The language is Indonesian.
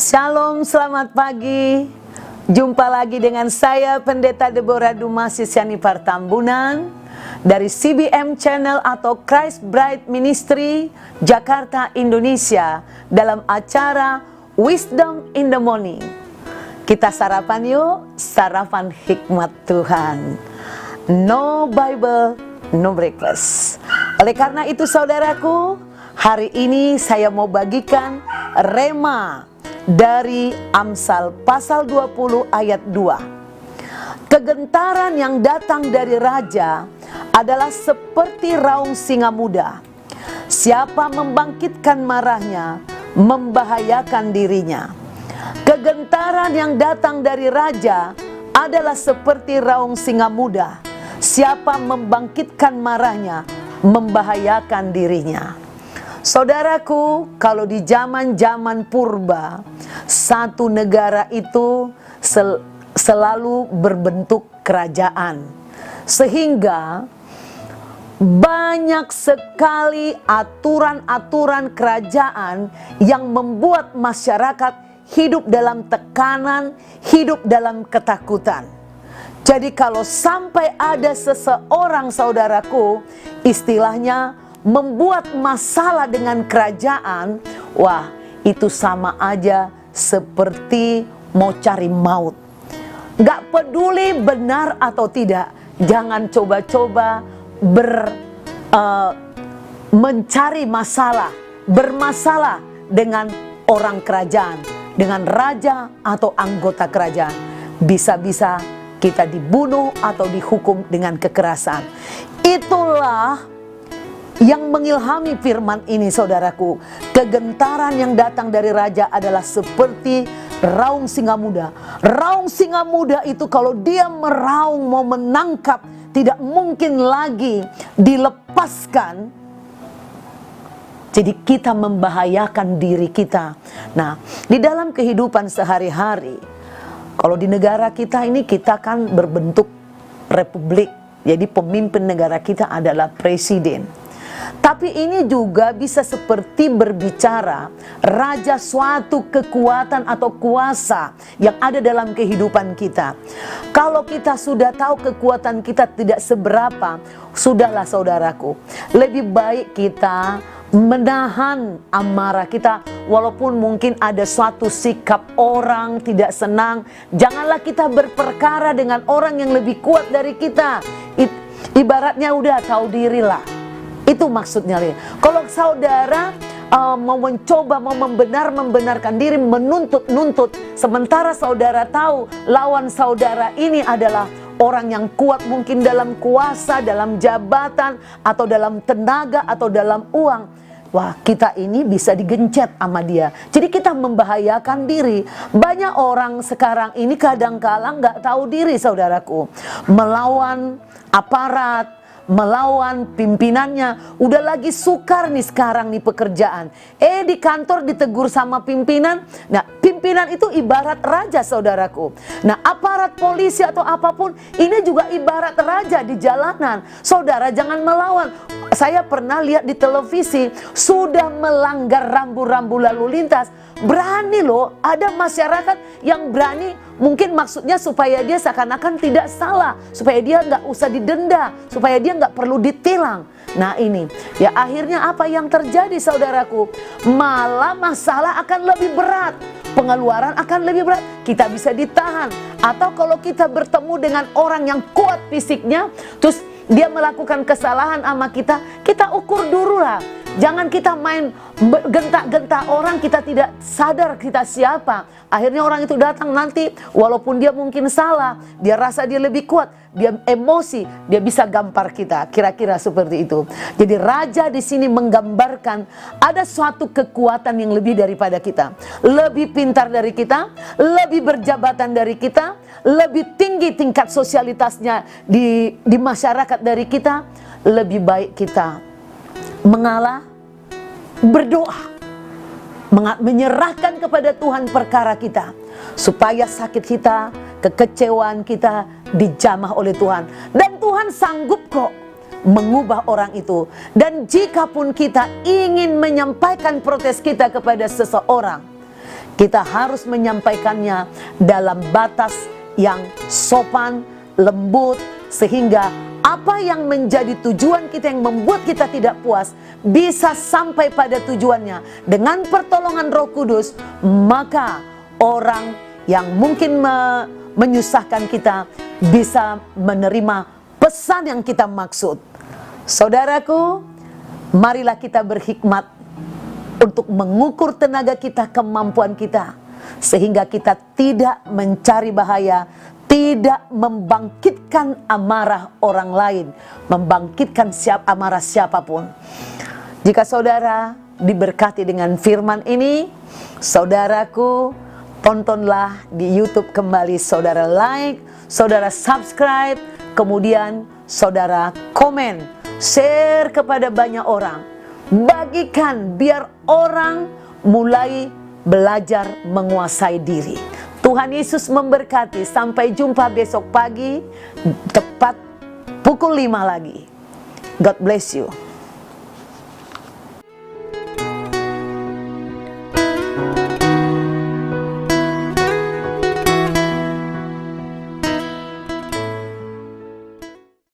Shalom, selamat pagi. Jumpa lagi dengan saya Pendeta Deborah Dumasi Sianipar Tambunan dari CBM Channel atau Christ Bride Ministry Jakarta, Indonesia, dalam acara Wisdom in the Morning. Kita sarapan yuk, sarapan hikmat Tuhan. No Bible, no breakfast. Oleh karena itu saudaraku, hari ini saya mau bagikan rema dari Amsal pasal 20 ayat 2. Kegentaran yang datang dari raja adalah seperti raung singa muda. Siapa membangkitkan marahnya, membahayakan dirinya. Kegentaran yang datang dari raja adalah seperti raung singa muda. Siapa membangkitkan marahnya, membahayakan dirinya. Saudaraku, kalau di zaman-zaman purba, satu negara itu selalu berbentuk kerajaan. Sehingga banyak sekali aturan-aturan kerajaan yang membuat masyarakat hidup dalam tekanan, hidup dalam ketakutan. Jadi kalau sampai ada seseorang saudaraku, istilahnya membuat masalah dengan kerajaan, wah itu sama aja seperti mau cari maut. Gak peduli benar atau tidak, jangan coba-coba mencari masalah, bermasalah dengan orang kerajaan, dengan raja atau anggota kerajaan. Bisa-bisa kita dibunuh atau dihukum dengan kekerasan. Itulah yang mengilhami firman ini saudaraku. Kegentaran yang datang dari raja adalah seperti raung singa muda. Raung singa muda itu kalau dia meraung mau menangkap, tidak mungkin lagi dilepaskan. Jadi kita membahayakan diri kita. Nah, di dalam kehidupan sehari-hari, kalau di negara kita ini, kita kan berbentuk republik. Jadi pemimpin negara kita adalah presiden. Tapi ini juga bisa seperti berbicara raja suatu kekuatan atau kuasa yang ada dalam kehidupan kita. Kalau kita sudah tahu kekuatan kita tidak seberapa, sudahlah saudaraku, lebih baik kita menahan amarah kita. Walaupun mungkin ada suatu sikap orang tidak senang, janganlah kita berperkara dengan orang yang lebih kuat dari kita. Ibaratnya udah tahu dirilah. Itu maksudnya. Kalau saudara mau mencoba, mau membenarkan diri, menuntut, sementara saudara tahu lawan saudara ini adalah orang yang kuat, mungkin dalam kuasa, dalam jabatan, atau dalam tenaga, atau dalam uang. Wah, kita ini bisa digencet sama dia. Jadi kita membahayakan diri. Banyak orang sekarang ini kadang-kala nggak tahu diri saudaraku. Melawan aparat, melawan pimpinannya. Udah lagi sukar nih sekarang nih pekerjaan. Di kantor ditegur sama pimpinan. Nah, pimpinan itu ibarat raja saudaraku. Nah, aparat polisi atau apapun ini juga ibarat raja di jalanan. Saudara jangan melawan. Saya pernah lihat di televisi, sudah melanggar rambu-rambu lalu lintas. Berani loh, ada masyarakat yang berani. Mungkin maksudnya supaya dia seakan-akan tidak salah, supaya dia nggak usah didenda, supaya dia nggak perlu ditilang. Nah ini, ya akhirnya apa yang terjadi saudaraku? Malah masalah akan lebih berat, pengeluaran akan lebih berat, kita bisa ditahan. Atau kalau kita bertemu dengan orang yang kuat fisiknya, terus dia melakukan kesalahan sama kita, kita ukur dulu lah. Jangan kita main gentak-gentak orang, kita tidak sadar kita siapa. Akhirnya orang itu datang nanti, walaupun dia mungkin salah, dia rasa dia lebih kuat, dia emosi, dia bisa gampar kita. Kira-kira seperti itu. Jadi raja di sini menggambarkan ada suatu kekuatan yang lebih daripada kita, lebih pintar dari kita, lebih berjabatan dari kita, lebih tinggi tingkat sosialitasnya di masyarakat dari kita. Lebih baik kita mengalah, berdoa, menyerahkan kepada Tuhan perkara kita, supaya sakit kita, kekecewaan kita dijamah oleh Tuhan. Dan Tuhan sanggup kok mengubah orang itu. Dan jika pun kita ingin menyampaikan protes kita kepada seseorang, kita harus menyampaikannya dalam batas yang sopan, lembut, sehingga apa yang menjadi tujuan kita, yang membuat kita tidak puas, bisa sampai pada tujuannya. Dengan pertolongan Roh Kudus, maka orang yang mungkin menyusahkan kita bisa menerima pesan yang kita maksud. Saudaraku, marilah kita berhikmat untuk mengukur tenaga kita, kemampuan kita, sehingga kita tidak mencari bahaya, tidak membangkitkan amarah orang lain, membangkitkan amarah siapapun. Jika saudara diberkati dengan firman ini, saudaraku, tontonlah di YouTube kembali, saudara like, saudara subscribe, kemudian saudara komen, share kepada banyak orang, bagikan biar orang mulai belajar menguasai diri. Tuhan Yesus memberkati. Sampai jumpa besok pagi tepat pukul 5 lagi. God bless you.